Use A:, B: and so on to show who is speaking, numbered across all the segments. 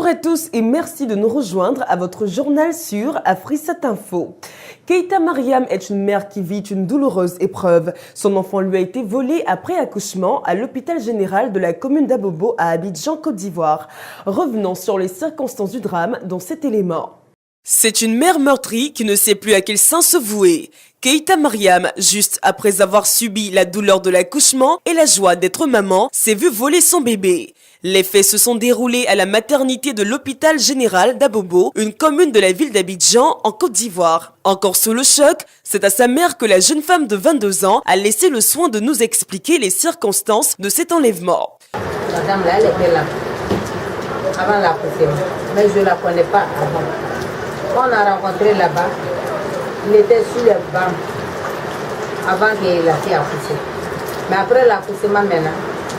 A: Bonjour à tous et merci de nous rejoindre à votre journal sur Afrissat Info. Keita Mariam est une mère qui vit une douloureuse épreuve. Son enfant lui a été volé après accouchement à l'hôpital général de la commune d'Abobo à Abidjan, Côte d'Ivoire. Revenons sur les circonstances du drame dans cet élément. C'est une mère meurtrie qui ne sait plus à quel sein se vouer. Keita Mariam, juste après avoir subi la douleur de l'accouchement et la joie d'être maman, s'est vue voler son bébé. Les faits se sont déroulés à la maternité de l'hôpital général d'Abobo, une commune de la ville d'Abidjan en Côte d'Ivoire. Encore sous le choc, c'est à sa mère que la jeune femme de 22 ans a laissé le soin de nous expliquer les circonstances de cet enlèvement.
B: Madame là, elle était là, avant l'accouchement, mais je ne la connais pas avant. Quand on a rencontré là-bas, il était sur les bancs avant qu'il a fait accoucher. Mais après l'accouchement maintenant,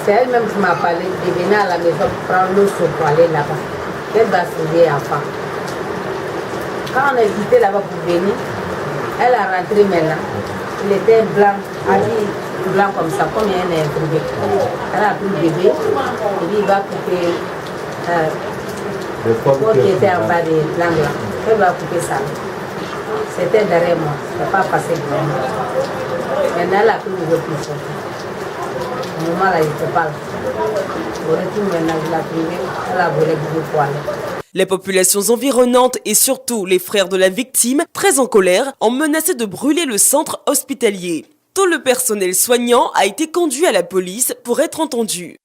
B: c'est elle-même qui m'a parlé de venir à la maison pour prendre l'eau pour aller là-bas. Elle va sauver l'enfant. Quand on a quitté là-bas pour venir, elle a rentré maintenant. Il était blanc, habillé blanc comme ça, comme il est privé. Elle a pris le bébé, et puis il va couper le pot qui était en bas des blancs là. Elle va couper ça. C'était derrière moi, ça n'a pas passé devant moi. Maintenant, elle a pris le repos. Au moment là, il ne peut pas. Au retour maintenant, je l'ai privé, elle a volé du poil.
A: Les populations environnantes et surtout les frères de la victime, très en colère, ont menacé de brûler le centre hospitalier. Tout le personnel soignant a été conduit à la police pour être entendu.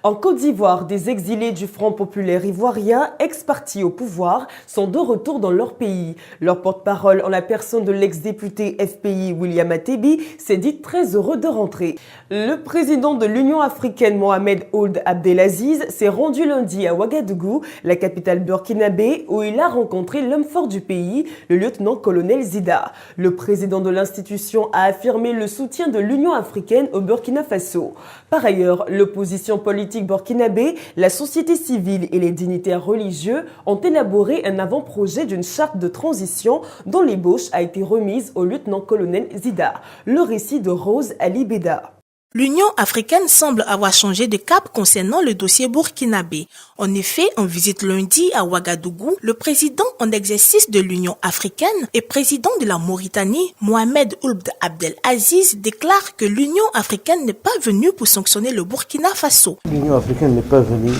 A: En Côte d'Ivoire, des exilés du Front populaire ivoirien, ex-parti au pouvoir, sont de retour dans leur pays. Leur porte-parole, en la personne de l'ex-député FPI William Atebi, s'est dit très heureux de rentrer. Le président de l'Union africaine Mohamed Ould Abdelaziz s'est rendu lundi à Ouagadougou, la capitale burkinabé, où il a rencontré l'homme fort du pays, le lieutenant-colonel Zida. Le président de l'institution a affirmé le soutien de l'Union africaine au Burkina Faso. Par ailleurs, l'opposition politique burkinabé, la société civile et les dignitaires religieux ont élaboré un avant-projet d'une charte de transition dont l'ébauche a été remise au lieutenant-colonel Zida. Le récit de Rose Ali Beda.
C: L'Union africaine semble avoir changé de cap concernant le dossier burkinabé. En effet, en visite lundi à Ouagadougou, le président en exercice de l'Union africaine et président de la Mauritanie, Mohamed Ould Abdelaziz, déclare que l'Union africaine n'est pas venue pour sanctionner le Burkina Faso.
D: L'Union africaine n'est pas venue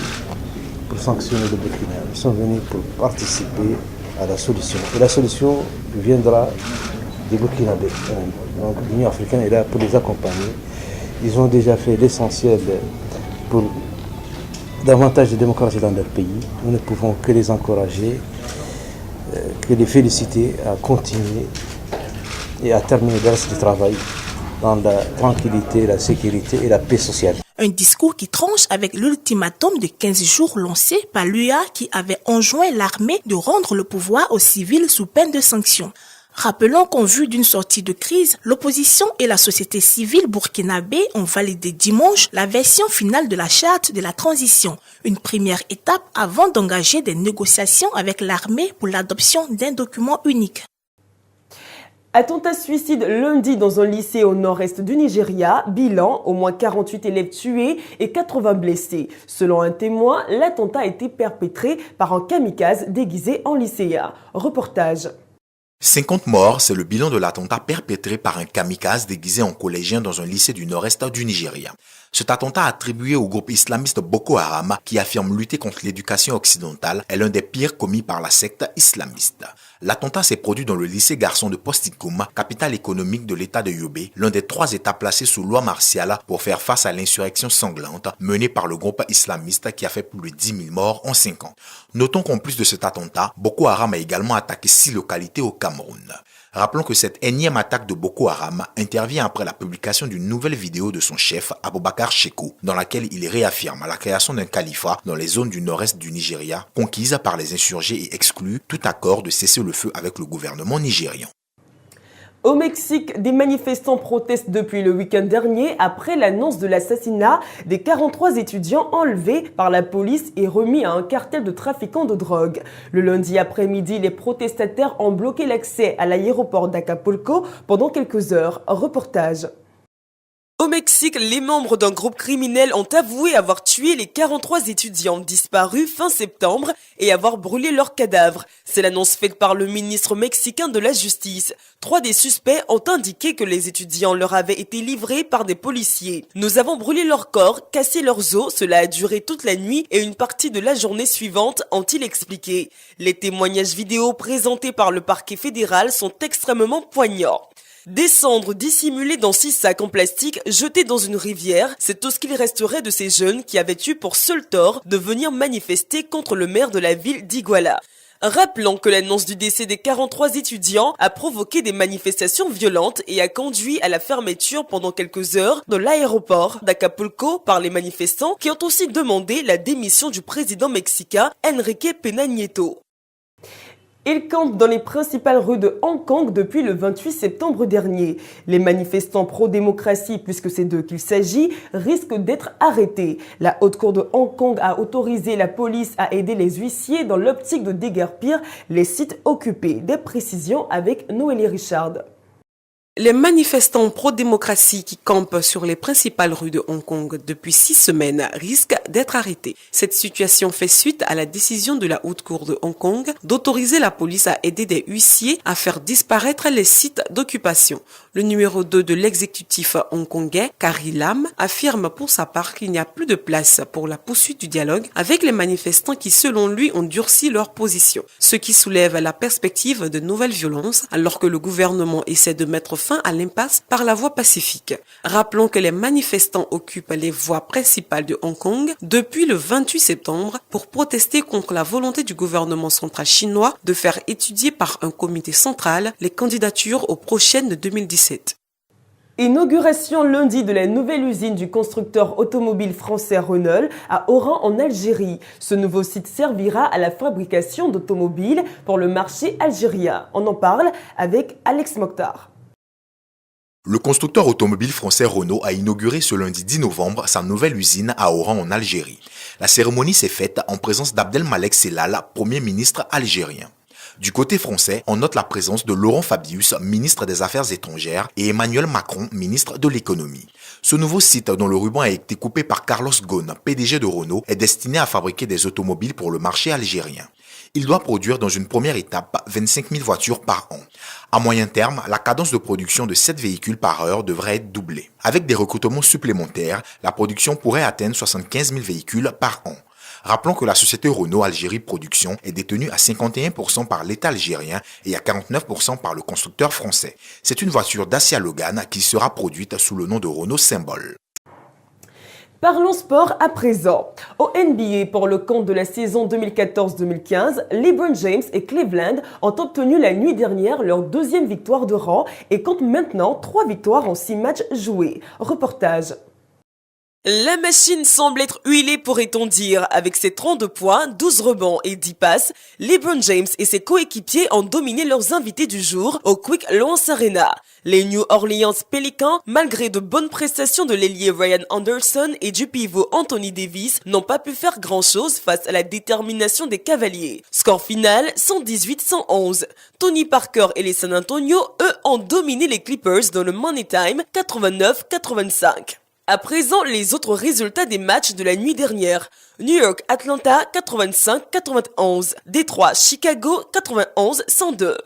D: pour sanctionner le Burkina. Ils sont venus pour participer à la solution. Et la solution viendra des Burkinabés. Donc l'Union africaine est là pour les accompagner. Ils ont déjà fait l'essentiel pour davantage de démocratie dans leur pays. Nous ne pouvons que les encourager, que les féliciter à continuer et à terminer le reste du travail dans la tranquillité, la sécurité et la paix sociale.
C: Un discours qui tranche avec l'ultimatum de 15 jours lancé par l'UA qui avait enjoint l'armée de rendre le pouvoir aux civils sous peine de sanctions. Rappelons qu'en vue d'une sortie de crise, l'opposition et la société civile burkinabé ont validé dimanche la version finale de la charte de la transition, une première étape avant d'engager des négociations avec l'armée pour l'adoption d'un document unique.
A: Attentat suicide lundi dans un lycée au nord-est du Nigeria, bilan, au moins 48 élèves tués et 80 blessés. Selon un témoin, l'attentat a été perpétré par un kamikaze déguisé en lycéen. Reportage.
E: 50 morts, c'est le bilan de l'attentat perpétré par un kamikaze déguisé en collégien dans un lycée du nord-est du Nigeria. Cet attentat attribué au groupe islamiste Boko Haram, qui affirme lutter contre l'éducation occidentale, est l'un des pires commis par la secte islamiste. L'attentat s'est produit dans le lycée garçon de Postikum, capitale économique de l'état de Yobe, l'un des 3 états placés sous loi martiale pour faire face à l'insurrection sanglante menée par le groupe islamiste qui a fait plus de 10 000 morts en 5 ans. Notons qu'en plus de cet attentat, Boko Haram a également attaqué 6 localités au Cameroun. Rappelons que cette énième attaque de Boko Haram intervient après la publication d'une nouvelle vidéo de son chef, Abubakar Shekau, dans laquelle il réaffirme la création d'un califat dans les zones du nord-est du Nigeria, conquises par les insurgés et exclut tout accord de cessez-le-feu avec le gouvernement nigérian.
A: Au Mexique, des manifestants protestent depuis le week-end dernier après l'annonce de l'assassinat des 43 étudiants enlevés par la police et remis à un cartel de trafiquants de drogue. Le lundi après-midi, les protestataires ont bloqué l'accès à l'aéroport d'Acapulco pendant quelques heures. Reportage. Au Mexique, les membres d'un groupe criminel ont avoué avoir tué les 43 étudiants disparus fin septembre et avoir brûlé leurs cadavres. C'est l'annonce faite par le ministre mexicain de la Justice. 3 des suspects ont indiqué que les étudiants leur avaient été livrés par des policiers. Nous avons brûlé leurs corps, cassé leurs os, cela a duré toute la nuit et une partie de la journée suivante, ont-ils expliqué. Les témoignages vidéo présentés par le parquet fédéral sont extrêmement poignants. Des cendres dissimulées dans 6 sacs en plastique jetés dans une rivière, c'est tout ce qu'il resterait de ces jeunes qui avaient eu pour seul tort de venir manifester contre le maire de la ville d'Iguala. Rappelons que l'annonce du décès des 43 étudiants a provoqué des manifestations violentes et a conduit à la fermeture pendant quelques heures de l'aéroport d'Acapulco par les manifestants qui ont aussi demandé la démission du président mexicain Enrique Peña Nieto. Ils campent dans les principales rues de Hong Kong depuis le 28 septembre dernier. Les manifestants pro-démocratie, puisque c'est d'eux qu'il s'agit, risquent d'être arrêtés. La Haute Cour de Hong Kong a autorisé la police à aider les huissiers dans l'optique de déguerpir les sites occupés. Des précisions avec Noélie Richard.
F: Les manifestants pro-démocratie qui campent sur les principales rues de Hong Kong depuis 6 semaines risquent d'être arrêtés. Cette situation fait suite à la décision de la Haute Cour de Hong Kong d'autoriser la police à aider des huissiers à faire disparaître les sites d'occupation. Le numéro 2 de l'exécutif hongkongais, Carrie Lam, affirme pour sa part qu'il n'y a plus de place pour la poursuite du dialogue avec les manifestants qui, selon lui, ont durci leur position. Ce qui soulève la perspective de nouvelles violences alors que le gouvernement essaie de mettre fin à l'impasse par la voie pacifique. Rappelons que les manifestants occupent les voies principales de Hong Kong depuis le 28 septembre pour protester contre la volonté du gouvernement central chinois de faire étudier par un comité central les candidatures aux prochaines de 2017.
A: Inauguration lundi de la nouvelle usine du constructeur automobile français Renault à Oran en Algérie. Ce nouveau site servira à la fabrication d'automobiles pour le marché algérien. On en parle avec Alex Mokhtar.
E: Le constructeur automobile français Renault a inauguré ce lundi 10 novembre sa nouvelle usine à Oran en Algérie. La cérémonie s'est faite en présence d'Abdelmalek Sellal, Premier ministre algérien. Du côté français, on note la présence de Laurent Fabius, ministre des Affaires étrangères, et Emmanuel Macron, ministre de l'économie. Ce nouveau site, dont le ruban a été coupé par Carlos Ghosn, PDG de Renault, est destiné à fabriquer des automobiles pour le marché algérien. Il doit produire dans une première étape 25 000 voitures par an. À moyen terme, la cadence de production de 7 véhicules par heure devrait être doublée. Avec des recrutements supplémentaires, la production pourrait atteindre 75 000 véhicules par an. Rappelons que la société Renault Algérie Production est détenue à 51% par l'État algérien et à 49% par le constructeur français. C'est une voiture Dacia Logan qui sera produite sous le nom de Renault Symbol.
A: Parlons sport à présent. Au NBA, pour le compte de la saison 2014-2015, LeBron James et Cleveland ont obtenu la nuit dernière leur 2e victoire de rang et comptent maintenant 3 victoires en 6 matchs joués. Reportage. La machine semble être huilée, pourrait-on dire. Avec ses 32 points, 12 rebonds et 10 passes, LeBron James et ses coéquipiers ont dominé leurs invités du jour au Quick Loans Arena. Les New Orleans Pelicans, malgré de bonnes prestations de l'ailier Ryan Anderson et du pivot Anthony Davis, n'ont pas pu faire grand-chose face à la détermination des Cavaliers. Score final, 118-111. Tony Parker et les San Antonio, eux, ont dominé les Clippers dans le Money Time, 89-85. À présent, les autres résultats des matchs de la nuit dernière. New York, Atlanta, 85-91. Détroit, Chicago, 91-102.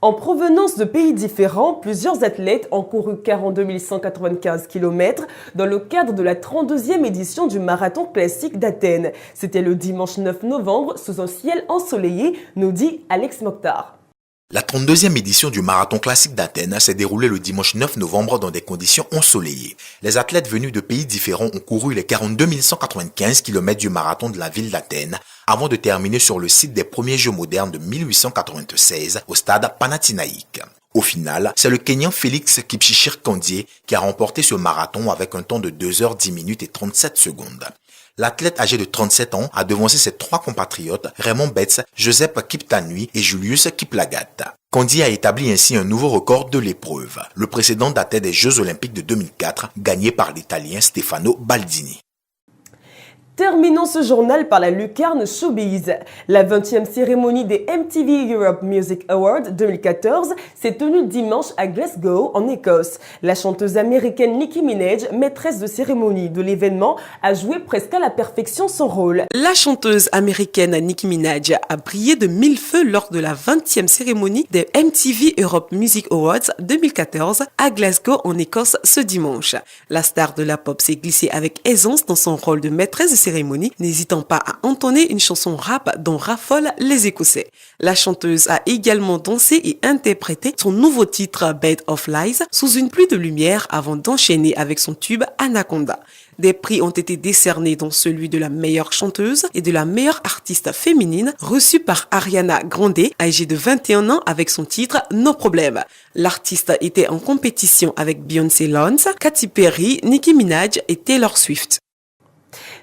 A: En provenance de pays différents, plusieurs athlètes ont couru 42 195 km dans le cadre de la 32e édition du marathon classique d'Athènes. C'était le dimanche 9 novembre sous un ciel ensoleillé, nous dit Alex Mokhtar.
E: La 32e édition du marathon classique d'Athènes s'est déroulée le dimanche 9 novembre dans des conditions ensoleillées. Les athlètes venus de pays différents ont couru les 42 195 km du marathon de la ville d'Athènes avant de terminer sur le site des premiers Jeux modernes de 1896 au stade Panathinaïque. Au final, c'est le Kenyan Félix Kipchirchir Kandie qui a remporté ce marathon avec un temps de 2 heures 10 minutes et 37 secondes. L'athlète âgé de 37 ans a devancé ses 3 compatriotes, Raymond Betts, Joseph Kiptanui et Julius Kiplagat. Kandie a établi ainsi un nouveau record de l'épreuve. Le précédent datait des Jeux Olympiques de 2004, gagné par l'Italien Stefano Baldini.
A: Terminons ce journal par la lucarne showbiz. La 20e cérémonie des MTV Europe Music Awards 2014 s'est tenue dimanche à Glasgow, en Écosse. La chanteuse américaine Nicki Minaj, maîtresse de cérémonie de l'événement, a joué presque à la perfection son rôle.
F: La chanteuse américaine Nicki Minaj a brillé de mille feux lors de la 20e cérémonie des MTV Europe Music Awards 2014 à Glasgow, en Écosse, ce dimanche. La star de la pop s'est glissée avec aisance dans son rôle de maîtresse de cérémonie, n'hésitant pas à entonner une chanson rap dont raffolent les Écossais. La chanteuse a également dansé et interprété son nouveau titre Bed of Lies sous une pluie de lumière avant d'enchaîner avec son tube Anaconda. Des prix ont été décernés, dont celui de la meilleure chanteuse et de la meilleure artiste féminine, reçu par Ariana Grande, âgée de 21 ans, avec son titre No Problem. L'artiste était en compétition avec Beyoncé Lance, Katy Perry, Nicki Minaj et Taylor Swift.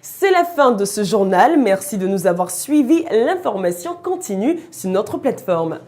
A: C'est la fin de ce journal. Merci de nous avoir suivis. L'information continue sur notre plateforme.